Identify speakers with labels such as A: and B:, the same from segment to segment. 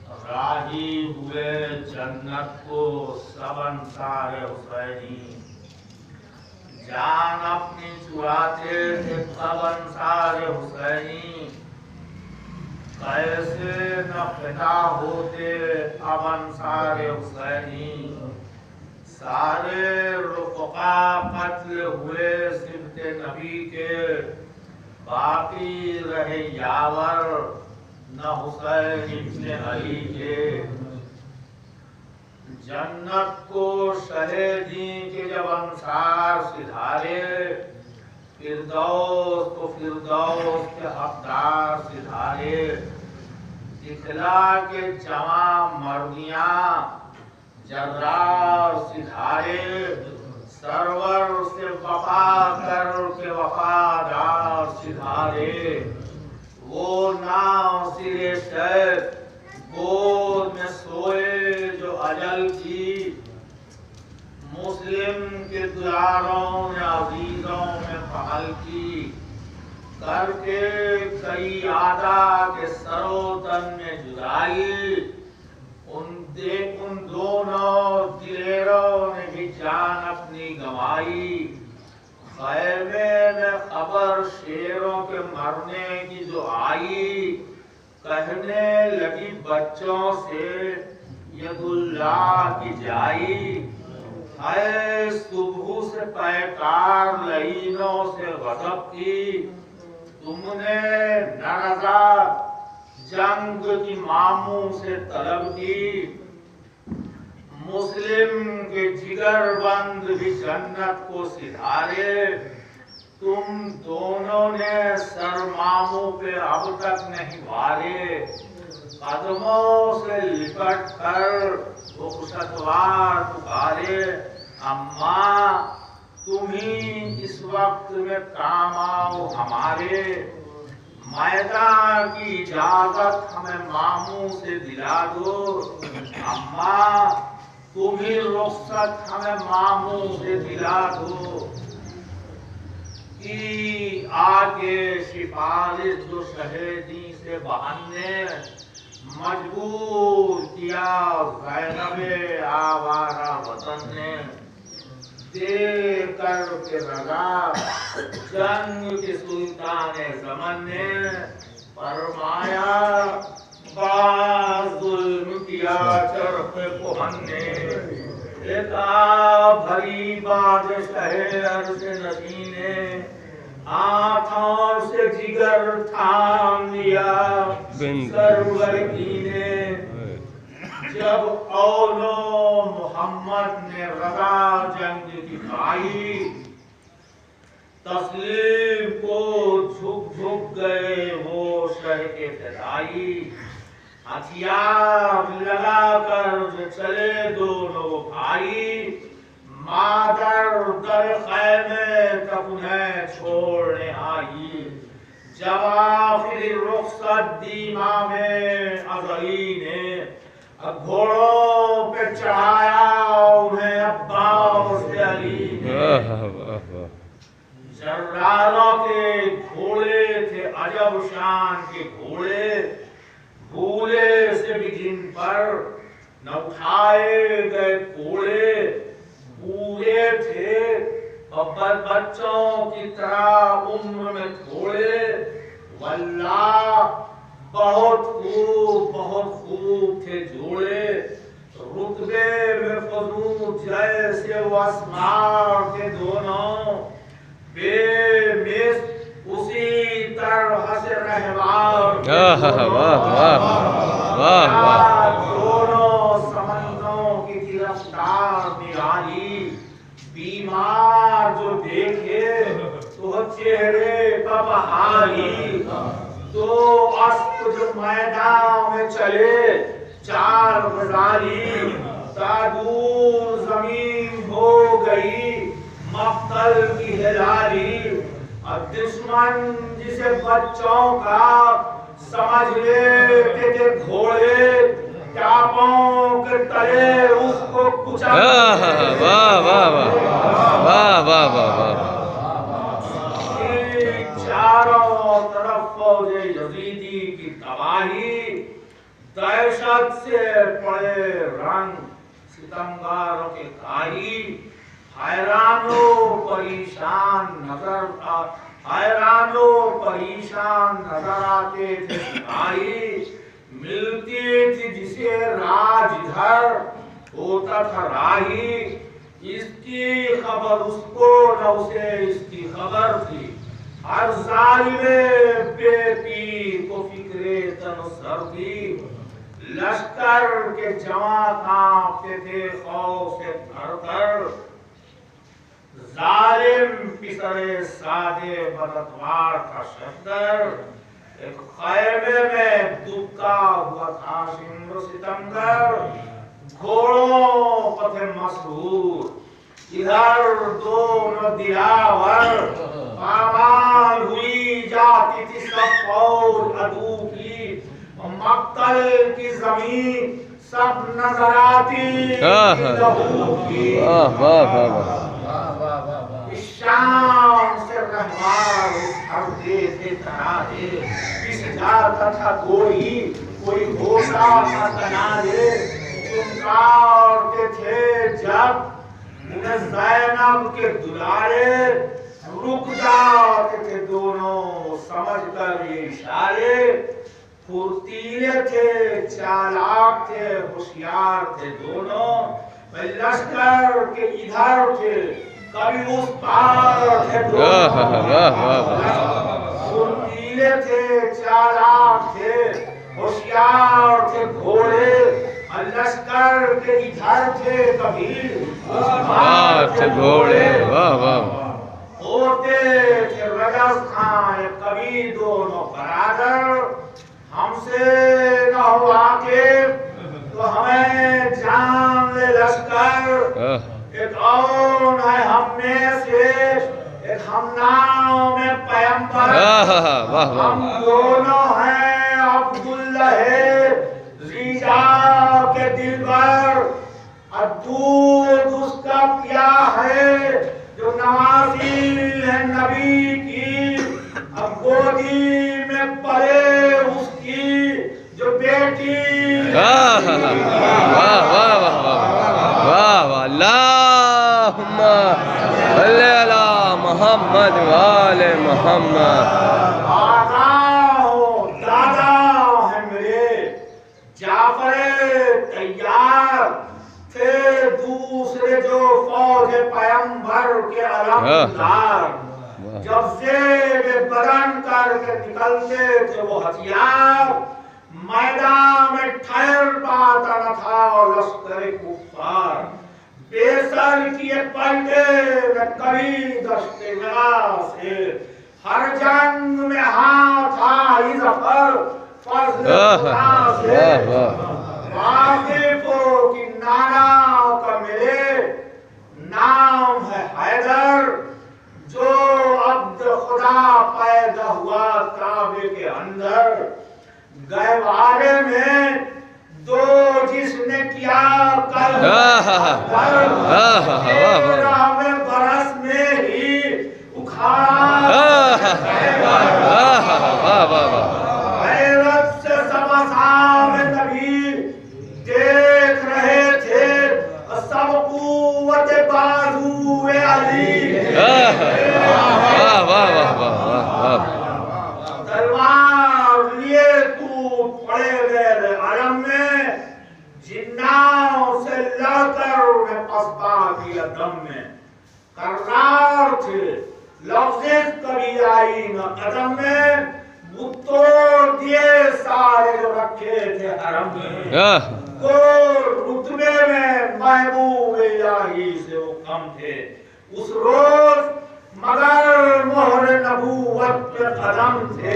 A: राही हुए जन्नत को सब अंसारे हुसैनी, जान अपनी चुराते थे सब अंसारे हुसैनी, कैसे न फिदा होते अब अंसारे हुसैनी। सारे रुफ़क़ा क़त्ल हुए सिबते नबी के, बाकी रहे यावर न हुसैन इब्ने अली के। जन्नत को शहीदी के जब अंसार सिधारे, फिरदौस को फिरदौस के हकदार सिधारे। दिखला के जवा मर्दियां जर्रार सिधारे, सरवर से वफा कर के वफादार सिधारे। वो नाव सिरे शैफ गोद में सोए जो अजल की, मुस्लिम के दुआरों ने अजीजों में पहल की। करके कई आदा के सरोतन में जुदाई, उन दोनों दिलेरों ने भी जान अपनी गंवाई। खैमे में खबर शेरों के मरने की जो आई, कहने लगी बच्चों से यदुल्लाह की जाई। है सुबह से पैकार लईनों से गज़ब की, तुमने नरज़ा जंग की मामू से तलब की। मुस्लिम के जिगर बंद भी जन्नत को सिधारे, तुम दोनों ने सर मामू पे अब तक नहीं वारे। कदमों से लिपट कर वो खुशतवार पुकारे, अम्मा तुम ही इस वक्त में काम आओ हमारे। मैदान की इजाजत हमें मामू से दिला दो, अम्मा तुम ही रुख्सत हमें मामू से दिला दो। कि आगे सिफारिश जो शहीदी से बहाने, मजबूर किया ज़ैनबे आवारा वतन ने। दे कर के रजा जंग के सुल्तान ज़मन ने, फरमाया बड़ा जुल्म किया चरफ़ कोहन ने। भरी बादशाह अर्ज़ नबी ने, आँखों से जिगर थाम लिया सरवर की ने। जब औलो मोहम्मद ने रज़ा जंग की पाई, तस्लीम को झुक झुक गए वो शह के फिदाई। हथियार लगाकर जो चले दोनों भाई, मादर दर खैमे तक उन्हें छोड़ने आई। जब आखिरी रुख्सत दी इमामे अज़ली ने, घोड़ों पे चढ़ाया उन्हें अब्बास अली ने। जर्रारों के घोड़े थे अजब शान के घोड़े, भूले से भी जिन पर न उठाए गए कोड़े। पूरे थे बच्चों की तरह उम्र में थोड़े, वल्लाह बहुत खूब थे जोड़े। रुतबे में फजू जैसे वो आसमान के दोनों, बेमिस उसी तरह से रहवार दोनों समंदरों की गिरफ्तार निराली। बीमार जो देखे तो चेहरे का बहाली, तो अस्प जो मैदान में चले चार गजाली। दूर जमीन हो गई मक्तल की हिलाली। अब दुश्मन जिसे बच्चों का समझ लेते थे घोड़े, टापों के तले उसको कुचल।
B: वाह वाह वाह वाह वाह वाह वाह।
A: चारों तरफ फौज यजीदी की तबाही, दहशत से पड़े रंग सितमगारों के खाई, हैरानो परेशान नजर आते थे सिपाही। मिलती थी जिसे राज इधर होता था राही, इसकी खबर उसको न उसे इसकी खबर थी। हर जालिमे बेपीर को फिक्रे तन सर्दी, लश्कर के जवां कांपते थे खौफ से थर-थर। जालिम पिसरे सादे बदतवार था शद्दर, एक खैमे में दुबका हुआ था सिमर सितमगर। घोड़ों पथे मशहूर, इधर दोनों दिलावर, पामाल हुई जाती थी सब फौज अदू की। मक्तल की जमीन सब नजर आती लहू की। शाम से रहवार उठते थे तनाजे, पिस जाता था कोई होता था तनाजे। चुमकारते थे जब उन्हें ज़ैनब के दुलारे, रुक जाते थे दोनों समझ कर ये इशारे। फुर्तीले थे, चालाक थे, होशियार थे दोनों, लश्कर के इधर थे कभी उस पार थे दोनों। फुर्तीले थे, चालाक थे, होशियार थे घोड़े, लश्कर के इधर थे कभी उस पार थे घोड़े। होते थे रजस खां कभी दोनों बराबर, हमसे न हो आके तो हमें जान ले लश्कर। एक और है हम में से, एक हम नाम में पैगंबर। हम दोनों हैं अब्दुल्लाह रीजा के दिल पर, दूध उसका पिया है जो नवासी है नबी की। अब गोदी में पले उसकी जो बेटी।
B: अल्लाहुम्मा सल्ली अला मुहम्मद व आले मुहम्मद।
A: दादा है मेरे जाफर तैयार थे, दूसरे जो फौज पैगंबर के अलमदार। जब से वे बदन करके निकलते थे वो हथियार, मैदान में ठहर पाता न था लश्कर कुफार। बेसर किए पलटे न कभी दश्ते जगह से, हर जंग में हाथ आई जफर फजल से। वाकिफों की नाना का मेरे नाम है हैदर, जो अब्द खुदा पैदा हुआ काबे के अंदर। गहवारे में दो जिसने किया कल, 13वें बरस में ही उखाड़ा। हैरत से सब सामने नबी देख रहे थे, सब कुव्वत बाजुए अली। तलवार लिए तू पड़े गए आलम में, जिन्नाओं से लड़कर उन्हें पछता दिया दम में। करार थे लफ्ज़ कभी आई न कदम में, वो तोड़ दिए सारे जो रखे थे हरम में। को रुतबे में महबूब इलाही से वो कम थे उस रोज, मगर मोहर नबूवत पे कदम थे।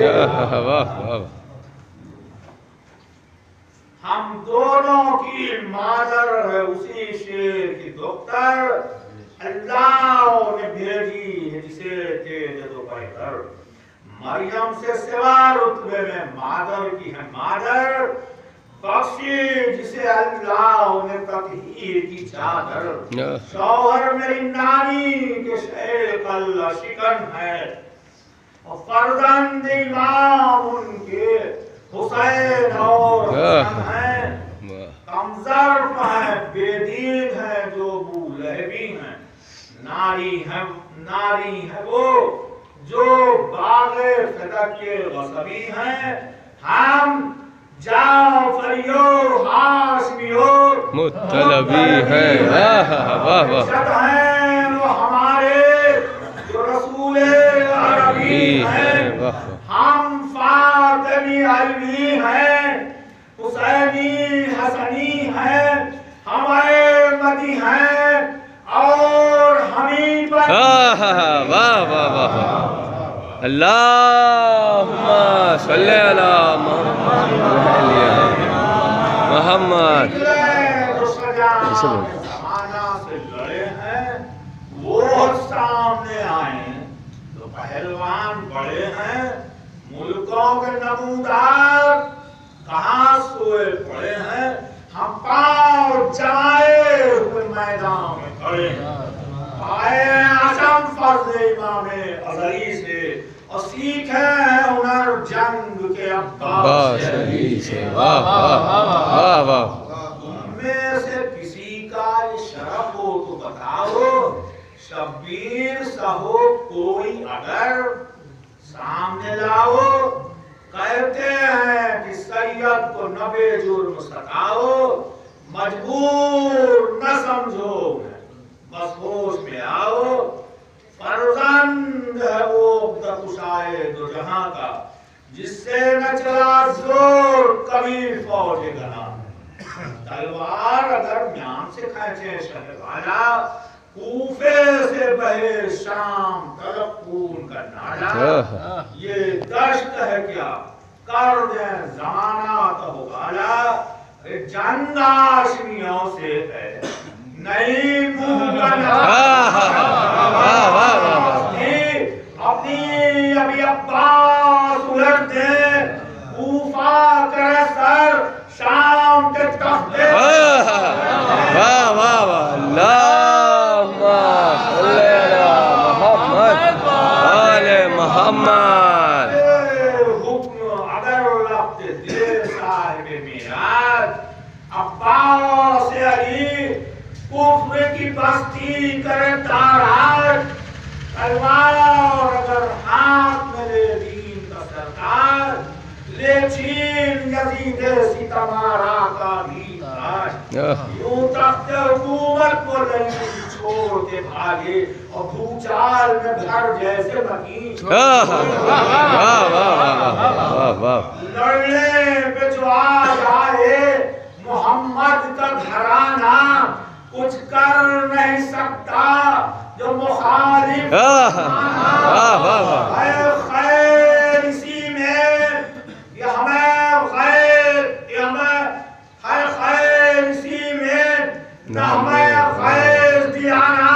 A: हम दोनों की मादर है उसी शेर की दोख्तर, अल्लाह ने भेजी है जिसे तेज दोपहर। मरियम से सिवा रुतबे में मादर की है मादर, बख्शी जिसे अल्लाह ने तकहीर की चादर। शौहर मेरी नानी के शेख अल्लाह शिकन है, और फर्जंद इमाम उनके हुसैन और हसन हैं, कमजर्फ हैं, बेदीन हैं, जो बूलहबी हैं, नारी है वो जो बागे फिदा के गसबी हैं। हम जाफरियो हाशमियो
B: मुत्तलबी हैं। वाह वाह वाह
A: हैं वो हमारे जो रसूले अरबी हैं। हम फातिमी अलवी हैं, हुसैनी हसनी हैं, हम अहमदी हैं और हमी पर
B: वाह वाह वाह वाह अल्लाहुम्मा सल्ली अला मोहम्मद।
A: जमाना से लड़े हैं वो सामने आए तो पहलवान बड़े हैं, मुल्कों के नमूदार कहाँ सोए पड़े हैं। हम पाँव जमाए हुए मैदान में खड़े हैं, आए आसम फर्ज इमामे अज़ली से और सीखे हैं हुनर जंग के अब्बास से।
B: वाह वाह वाह।
A: उनमें से किसी का शरफ हो तो बताओ, शब्बीर सा हो कोई अगर सामने लाओ। कहते हैं कि सैयद को नबे जुर्म सताओ, मजबूर न समझो बस होश में आओ। फर्जंद है वो कुशाए दो जहां का, जिससे न चला जोर कभी फौज गना। तलवार अगर म्यान से खींचे शहवाला, कूफे से बहे शाम तरफ खून का नाला। ये दश्त है क्या कर दे जमाना तो वाला, जंग आशमियों से है नहीं अपनी अभी अब्बास उलट दे, कूफा करे सर शाम के तख्ते।
B: वाह वाह वाह अल्लाहुम्मा सल्ली अला मोहम्मद।
A: हुक्म अगर रखते दे साहिब मिराज, अब्बास अली कुफ्र की बस्ती करे ताराज। तलवार अगर हाथ में ले दीन का सरकार, ले छीन यजीद सितमारा का भी ताज। यूं तख्त हुकूमत को नहीं छोड़ के भागे और भूचाल में घर जैसे मकीन। लड़ने पे जो आज आए मोहम्मद का घराना, कुछ कर नहीं सकता जो मुखालिफ। खैर इसी में ये हमें खैर है खैर इसी में न हमें खैर दिया ना,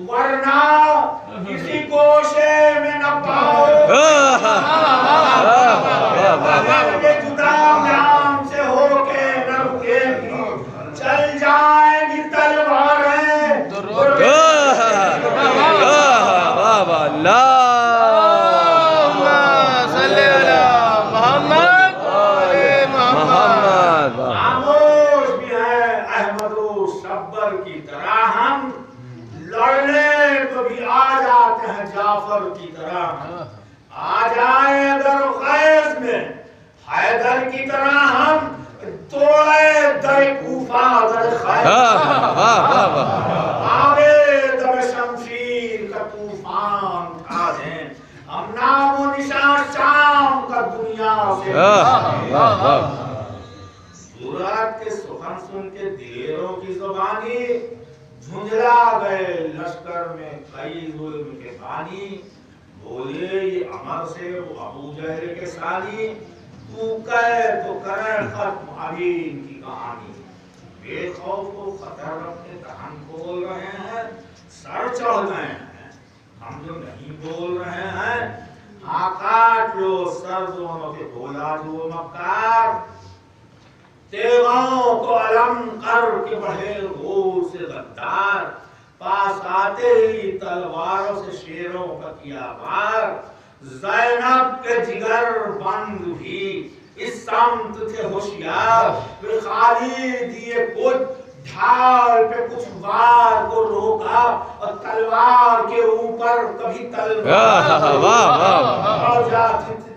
A: वरना किसी गोशे में न पाओ। जुदा नाम से होके न रुकेगी, चल जाएगी तलवारें। खामोश भी है अहमदो शब्बर की तरह, हम लड़ने को भी आ जाते हैं जाफर की तरह। आ जाए अगर गैस में हैदर की तरह, हम तोड़े दर कूफा दर खैर। आगे दर शमशीर का तूफान उठा दें, हम नामो निशान शाम का दुनिया से। सूरत के सुखन सुन के दिलेरों की जुबानी, झुंझला गए लश्कर में कई जुल्म के बानी। बोले ये अमर से वो अबू जहल के सानी, तू कहे तो करे खत्म अभी इनकी कहानी। बेखौफ को खतर अपने कान खोल रहे हैं, सर चढ़ गए हैं हम जो नहीं बोल रहे हैं। आकाश लो सर दोनों के बोला जो मक्कार, तेगाओं को अलम कर के बढ़े गोल से गद्दार। पास आते ही तलवारों से शेरों का किया वार, ज़ैनब के जिगर बंद भी इस संत थे होशियार, वे खाली दिए कुछ ढाल पे कुछ वार को रोका और तलवार के ऊपर कभी तलवार जाती थी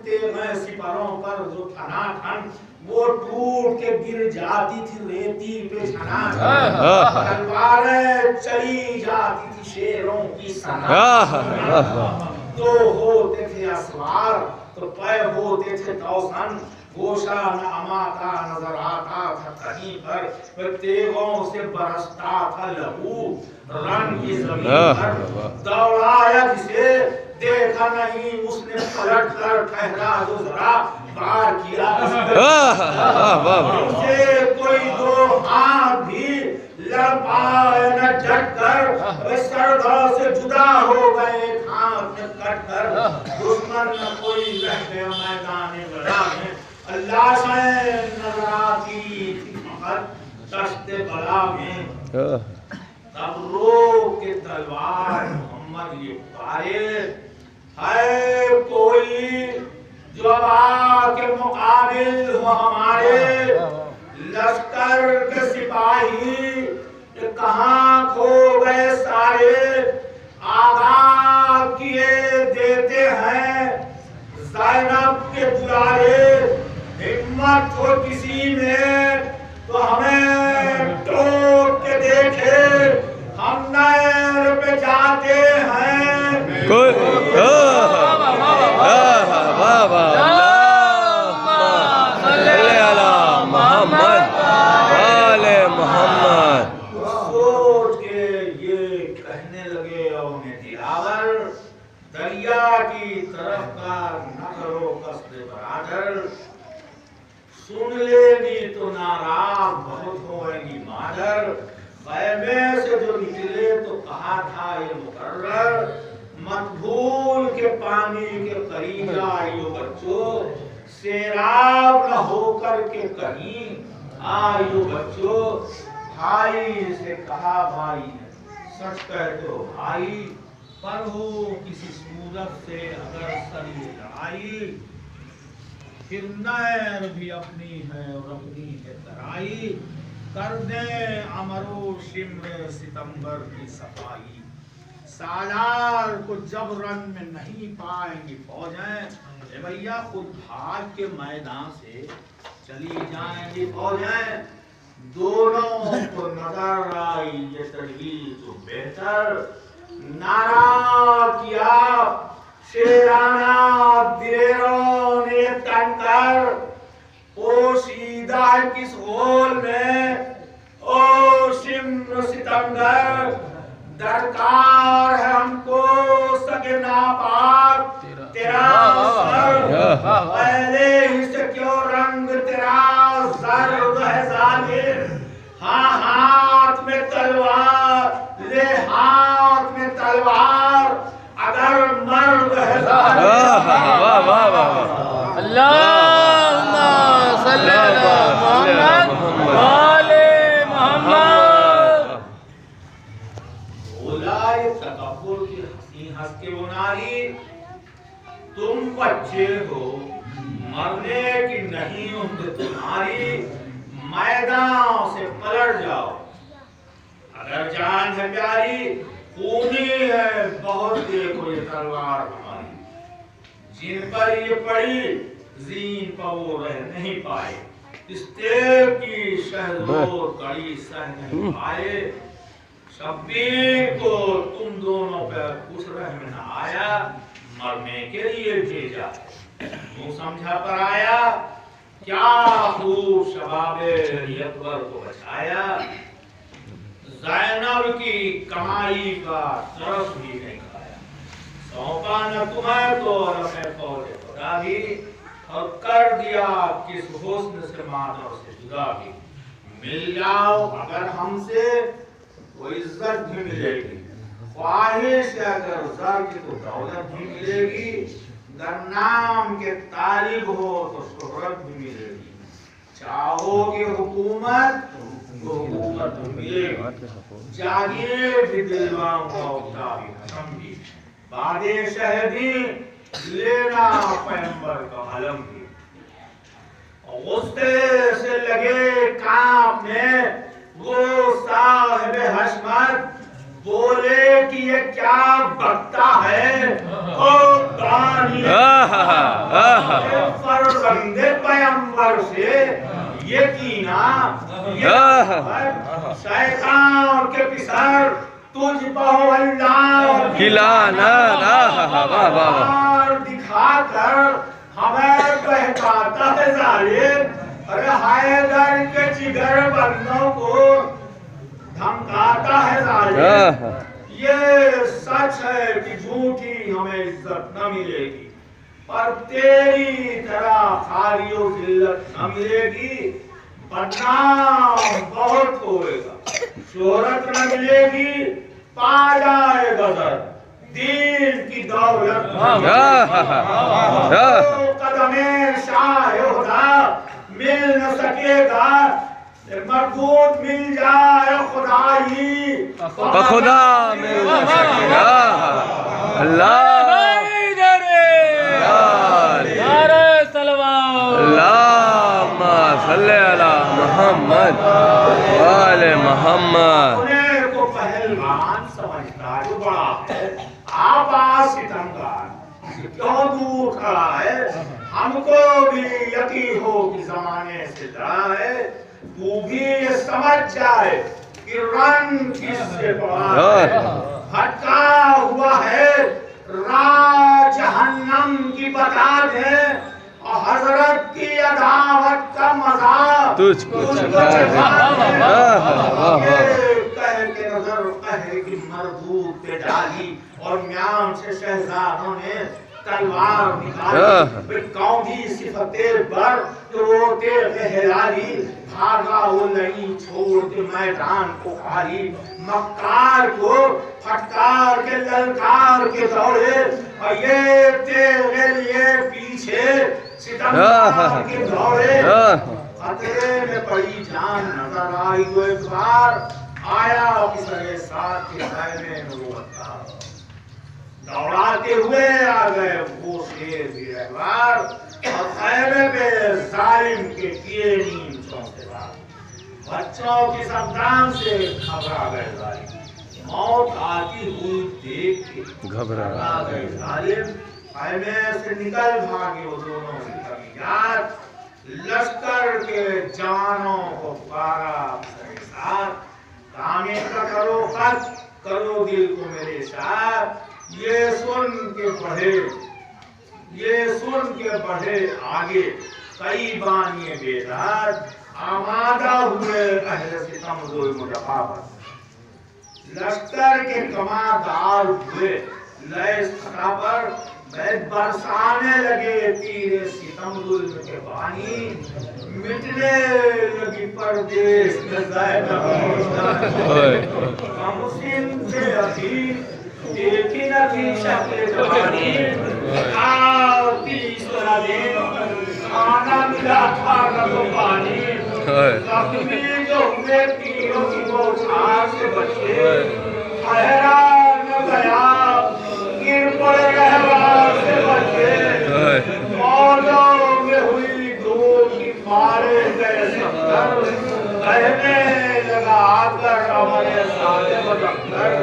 A: सिपारों पर जो ठनाठन वो टूट के गिर जाती थी रेती पे ठनाठन, तलवारें चली जाती थी शेरों की सना। तो होते थे असवार तो पैर होते थे तौसन, गोशा नामा का नजर आता था कहीं पर तेगों से बरसता था लहू रन की जमीन पर। दौड़ाया जिसे देखा नहीं उसने पलट कर ठहरा जो जरा पार किया उसे कोई दो हाथ भी लड़ पाए न झट कर, सरदार से जुदा हो गए हाथ में कट कर। दुश्मन न कोई रह गया मैदान लड़ा में, अल्लाह से नजर आती थी फकत दश्ते बला में। तब रोक के तलवार मोहम्मद ये पाए, है कोई जो आके मुकाबिल हो हमारे, लश्कर के सिपाही कहाँ खो गए सारे, आगाह किए देते हैं ज़ैनब के दुलारे। हिम्मत हो किसी में तो हमें टोक के देखे, हम नहर पे जाते हैं सोच के ये कहने लगे उन्हें दिलावर, दरिया की तरफ का न करो कस्द बरादर, सुन लेगी तो नाराज बहुत होएगी मादर। खैमे से जो निकले तो कहा था ये मुकर्रर, मत भूल के पानी के करीब आइयो बच्चों, सैराब न होकर के कहीं आइयो बच्चों। भाई से कहा भाई ने सच कहते हो भाई, पर हो किसी सूरत से अगर सर ये लड़ाई, फिर नैर भी अपनी है और अपनी है तराई, कर दे अमरो शिम्र सितंबर की सफाई। सालार को जबरन में नहीं पाएंगी फौजें, भैया खुद भाग के मैदान से चली जाएंगी फौजें। दोनों को नजर आई ये तजवीज तो बेहतर, नारा किया शेराना दिलेरों ने तनकर, पोशीदा किस होल में ओ शिम्र सितंबर, दरकार है हमको सगे नापाक तेरा सर, पहले ही से क्यों रंग तेरा जर्द है जालिम। हाँ हाथ में तलवार ले हाथ में तलवार, अगर मर्द है
B: अल्लाहुम्मा सल्ली अला मुहम्मद व आले मुहम्मद।
A: बोला ये तकब्बुर की हंसी हंस के वो नारी, तुम बच्चे हो मरने की नहीं उम्र तुम्हारी, मैदान से पलट जाओ अगर जान है प्यारी। खूनी है बहुत देखो ये तलवार हमारी, जिन पर ये पड़ी जीन पर वो रह नहीं पाए, इस तेल की शहदोर कड़ी सह नहीं पाए। शब्बीर को तुम दोनों पर कुछ रहम न आया, मरने के लिए भेजा मुँह समझा पर आया, क्या खूब शबाबे अकबर को बचाया। ज़ैनब की कमाई का तरस भी नहीं खाया, सौंपा न तुम्हें तो रखे फौज खुदा भी, और कर दिया किस हुस्न से मानव से जुदा भी। मिल जाओ अगर हमसे तो इज्जत भी मिलेगी, ख्वाहिश अगर जर की तो दौलत भी मिलेगी, अगर नाम के तालिब हो तो शोहरत भी मिलेगी। चाहोगे हुकूमत तो हुकूमत मिलेगी, जागीर भी दिलवाऊंगा उतना भी हसम भी, बादे शहदी लेना पैगंबर का अलम भी। गुस्से से लगे कांपने वो साहिब हशमत बोले कि ये क्या बकता है और फरजंदे पैगंबर से ये कीना शैतान के पिसर तुझ पर अल्लाह
B: खिलाना
A: दिखाकर हमें बहकाता है जालिम। अरे हैदर के जिगर बंदों को धमकाता है जालिम। ये सच है कि झूठी हमें इज्जत न मिलेगी, पर तेरी तरह खाली और जिल्लत न मिलेगी। बदनाम बहुत होएगा, शोहरत न मिलेगी, पा जाए गदर, दीन की दौलत कदमे शाह मिल न सकेगा, मरदूद मिल जाए खुदाई
B: खुदा मिल न सकेगा। अल्लाह सल्ले अला मोहम्मद वाले मोहम्मद।
A: को पहलवान समझता जो बड़ा है, आप सितमगार क्यों दूर खड़ा है? हमको भी यकीन हो कि जमाने से डरा है, तू भी ये समझ जाए कि रंग किससे पड़ा है। भटका हुआ है राज जहन्नम की बता दे, और हजरत की अदावत का मजा
B: तुझको
A: कह के नजर कहे कि मरबूत पे डाली, और म्यान से शहजादों ने तलवार निकाली। कौंधी सिफते बर तो रोते गहरारी, भागा वो नहीं छोड़ के मैदान को खाली। मक्कार को फटकार के ललकार के दौड़े, और ये तेरे लिए पीछे सितमगार के दौड़े। खतरे में पड़ी जान नजर आई वो एक बार, आया किसके साथ के खैमे में वो अत्तार। दौड़ाते हुए आ गए वो शेर भी रहवार, और खैमे पे जालिम के किए नीम चौकीदार। बच्चों की संतान से घबरा गए जालिम, मौत आती हुई देख के घबरा गए जालिम। खैमे से निकल भागे वो दोनों सितमगार, लश्कर के जवानों को पुकारा साथ, तामे का करो खत, करो दिल को मेरे साथ। ये सुन के बढ़े आगे कई बानिए बेदार, आमादा हुए अहले सितम जुल्म रफावत। लश्कर के कमादार हुए लय सता पर, बरसाने लगे तीरे सितम जुल्म के बानी। मिटने लगी परदेश में मुस्लिम से अभी देखी न थी शक्ल जवानी। खाना मिला था न तो पानी, जख्मी जो हुए तीरों की बौछार से बचे। हैरान गया गिर पड़े रहवार से बचे, मौजों में हुई धूप की मारे गए सत्तर। कहने लगा आकर हमारे साथ बदकर,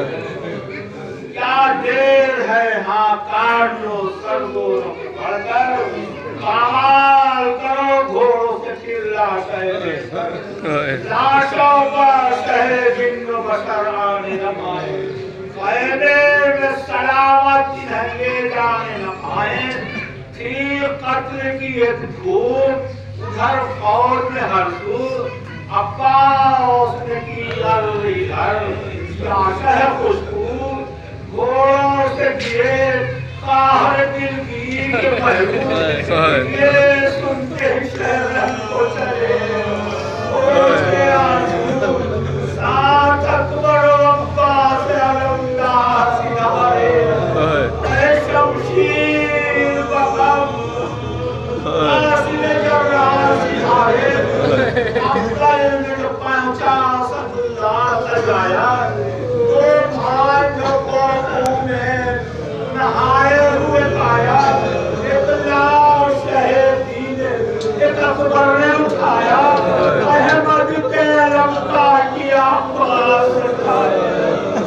A: क्या देर है हाँ काट लो सरगोरों के बढ़कर। कमाल करो घोड़ों से चिल्ला कहे, लाशों पर कहे जिन्न बशर आने न पाए। फैले में सलामत इन्हें ले जाने न पाए। थी कत्ल की एक धूप, उधर फौज में हरसूर। अब्बास ने की इधर लाशा है खुशबू, घोड़ों से दिए काहर दिल की के पहलू। ये सुनते ही शहर को चले उसके आंसू, साथ अकबर अब्बास अलमदार सिधारे। ऐ शमशीर बगम कासिम जर्रा सिधारे। अब्बास ने जो 50 सदुल्लाह सजाया, नहाए हुए पाया। एक लाश शहीद अकबर ने उठाया, अहमद के लंका किया पास उठाया,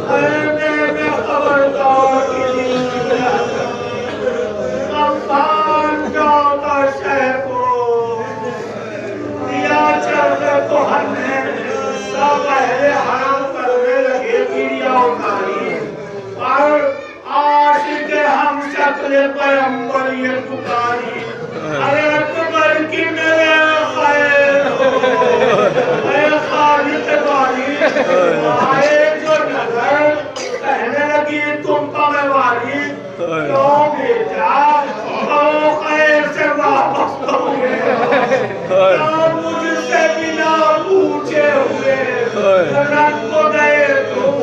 A: मैंने खबरदार की अम्बान जाओ का शहर को दिया चलते को हमने सब पहले हराम करने लगे गिरिया उतारी और आशिक हम शक्ल पैगंबर ये पुकारी, अरे अकबर की मेरे खैर हो, अरे खालिद वाली आए जो नजर कहने लगी तुम कमवारी क्यों भेजा, तो खैर से वापस दोगे, क्यों मुझसे बिना पूछे हुए रख को गए तुम।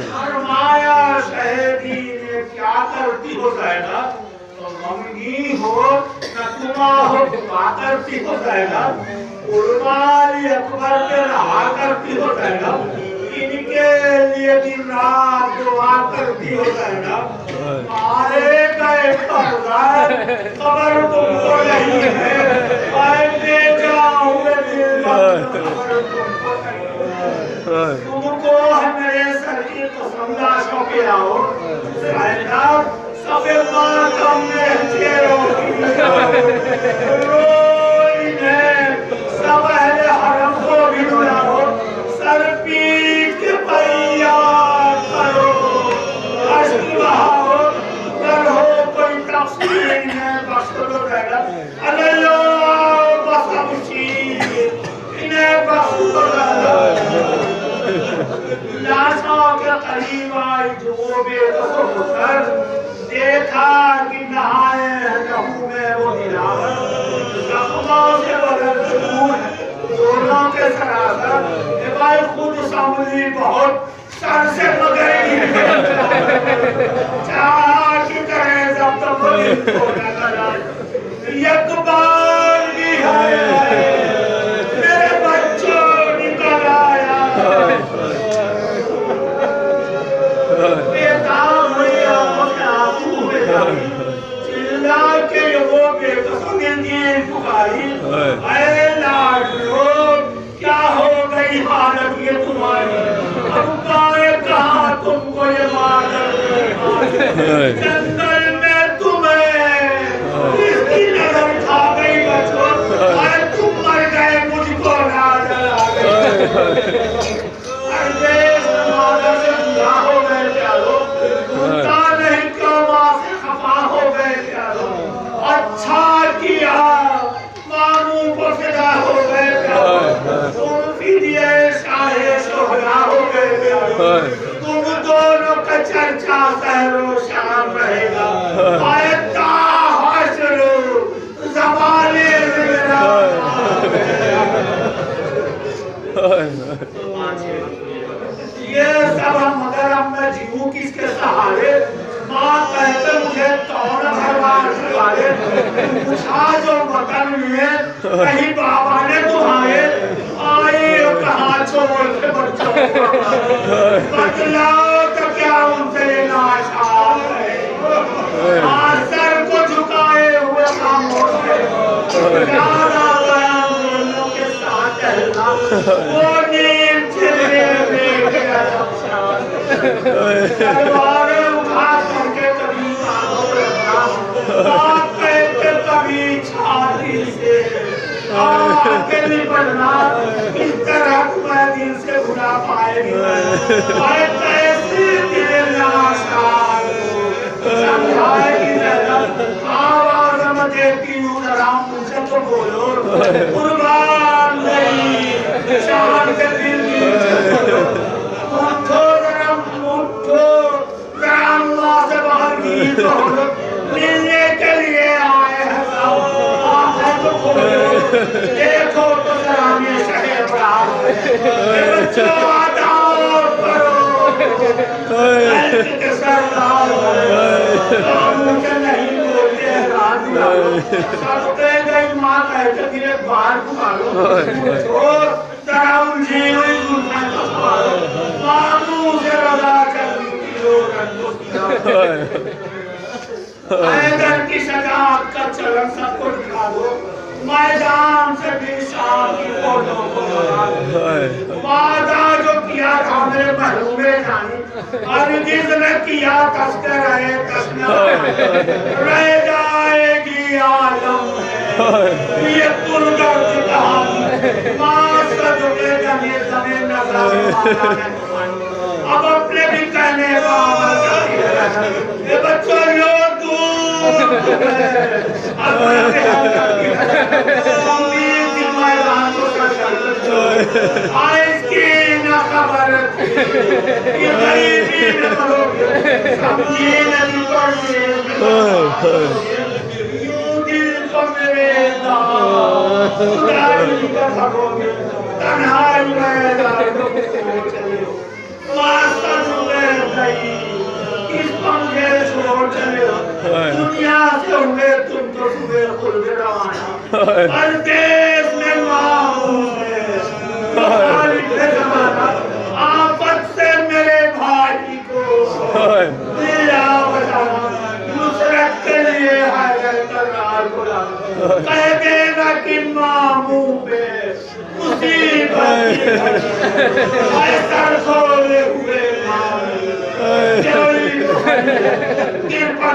A: फरमाया शहदी ने क्या करती हो जाएगा, मंगी हो न तुमा हो दुआ करती हो जाएगा, उर्वाली अकबर के रहा करती हो जाएगा, इनके लिए दिन रात दुआ करती हो जाएगा, मारे गए खबर तुमको नहीं है, ले जाऊंगे खबर तुमको नहीं है, तुमको है मेरे सर की कसम लाशों के आओ सफेद मातम में चेहरों की रोइने सब अहले हरम को भी बुलाओ, सर पीट के फरियाद करो, अश्क बहाओ, अगर हो कोई तकसीर है बख्श दो जाएगा, अल्लाह बस अबशीर इन्हें बख्श दो जाएगा। लाशों के करीब आई जो वो बेकसूर देखा कि नहाए लहू में वो दिलावर, जख्मों से बदल खून दोनों के सरासर, भाई खुद संभली बहुत सर से पकड़ी चाह की तरह जब तक एक बार भी है मेरे बच्चों निकल आया, चिल्ला के वो बेकसूर ने पुकारी, अरे लाडलो क्या हो गई हालत ये तुम्हारी, अब कहाँ तुमको ये मार जंगल में तुम्हें इसकी नजर खा गई बच्चों, अरे तुम मर गए मुझको याद आ गई, देश मादर से जुदा हो गए प्यारो, उनका नहीं क्यों माँ से खफा हो गए प्यारो, अच्छा किया मामू को फिदा हो गए प्यारो, तुम फिदिए शाहे शोहरा हो गए प्यारो, तुम दोनों का चर्चा सहरो शाम रहेगा, आयता हशरो ज़माने मेरा ये सब हम मगर अब मैं जीऊं किसके सहारे, माँ कहते मुझे कौन भगवान सिखाए, पूछा जो वतन में कहीं बाबा ने तुम्हारे आई कहाँ छोड़ के बच्चों बदलाओ तो क्या उनसे नाशाद है, सर को झुकाए हुए खामोश है, याद आ गया दोनों के साथ चलना, वो नींद चले तलवारें उठा करके कभी कानों पे रखना, कभी छाती से आके निपटना, इस तरह तुम्हें दिल से भुला पाएगी, और कैसे दिल नाशाद समझाएगी जरा, आवाज में देती हूँ जरा मुझसे तो बोलो, कुर्बान नहीं शान के दिल से बाहर मिलने के लिए आए हैं, आंखें तो खोलो देखो तो जरा ये शहर बड़ा बच्चों अदा करो के सरदार मुझे नहीं बोलते सबके गई माँ कहते फिर बाहर पुकारो और जरा उलझी हुई मामू से रजा कर हैदर की सजात का चलन सबको दिखा दो, मैदान से भी शाम की फोटो को लगा दो। वादा जो किया था मेरे महबूबे जानी, अर्जिज ने किया तस्कर है तस्ना, रह जाएगी आलम में ये पुरगर्द कहानी, मासद के जमे जमे नजर अब अपने भी कहने का अमल करती है। ये बच्चों लो दूर मैदान को इसकी न खबर थी, ये गरीबी न करोगे, समझी नहीं पड़ती, यूं दिल को मेरे दाई का भरोगे, तन्हाई मैदान को चले हो, इस पंखे छोड़ चले हो, दुनिया से हुए तुम तो सुबह खुद रवाना, हर देश में माहौल है, आफत से मेरे भाई को दिया बचाना, नुसरत के लिए हैदर करनाल को लाना, कह देना कि मामू पे मुसीबत खोले हुए कृपा